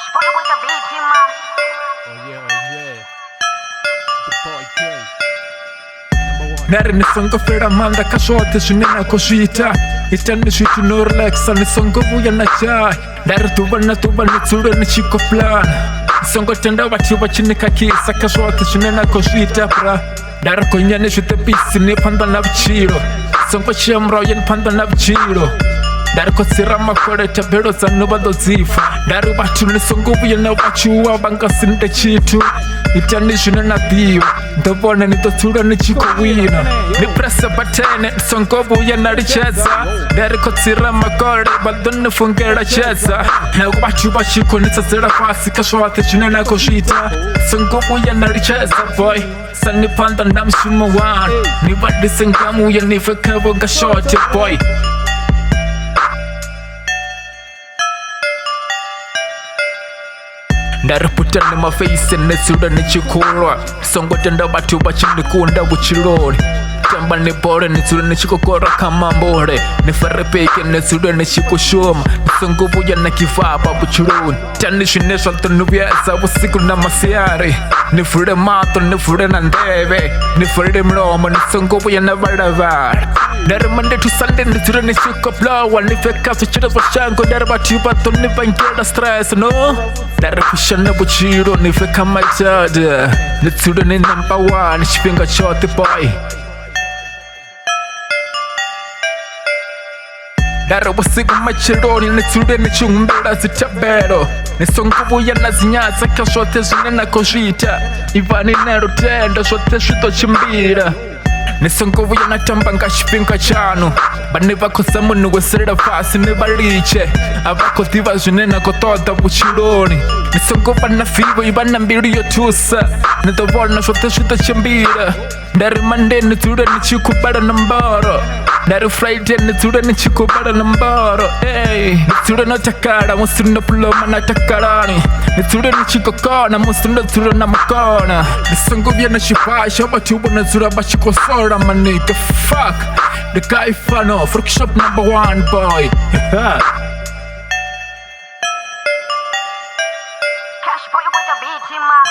Cash boy with the beat, man. Oh yeah. The boy K. Nari ni Songo Vhilela Manda kashote shinena koshita Itani shitu no relaxa ni Songo Vhilela chai Nari tuba ni tsure ni chiko plan Songo tenda wati wachinika kisa kashote shinena koshita pra Nari konyane shute bisi ni panda na vichiro Songo shamrao yen panda na vichiro Nari kosira makore tabero za nuba dozifa Nari watu ni Songo Vhilela wachuwa banga sinde chitu Itani shinena thiyo Ndabona nitotura nichiko wina Ni pressa batene Songo Vhilela richeza Nari kotsira makore bado nifungera cheza Na watu bashiko nitazira fasi kashote shinena koshita Songo Vhilela richeza boy Sani panda na mshuma wan Ni wadise ngamu ya nifekebo gashote boy Ndaraputana maface nesura nichikulwa Songo tenda batu bachinikunda buchirori Tamba ni bore nisura nichikokora kama mbore Nifare peke nisura nichikushuma Songo Vhilela kifaba buchironi Tani shinesha tunubiesa usiku na masiari Nifure mato nifure na ndeve Nifure mlomo ni Songo Vhilela varavara Nari Monday to Sunday nisura nichikoplowa Nifeka suchira washango Nari batu bato nifangera stress no Nari kushana buchiro nifeka machada Nisura ni number one Shipinga chote boy Nari wasiku machironi Nisura nichumbera zitabero Ni Songo Vhilela zinyaza kashote shinena koshita Ivani nero tenda shote shito chimbira Ni Songo Vhilela tambanga shipinga chano Bani vakosa munu weserera fasi ni bariche Avako diva shinena kotoda buchironi Ni Songo vana fivo ivana mbiri yotusa Nidovona shote shito chimbira Nari Monday nisura nichikubara namboro Nari Friday nisura nichikubara namboro Nisura no takara musuru no puloma na takarani Nisura nichikokona musuru no tura na makona Ni Songo Vhilela shifasha batubo nisura bashikosora my nigga fuck The guy fano fruit shop number one boy Cash boy with the beat, man.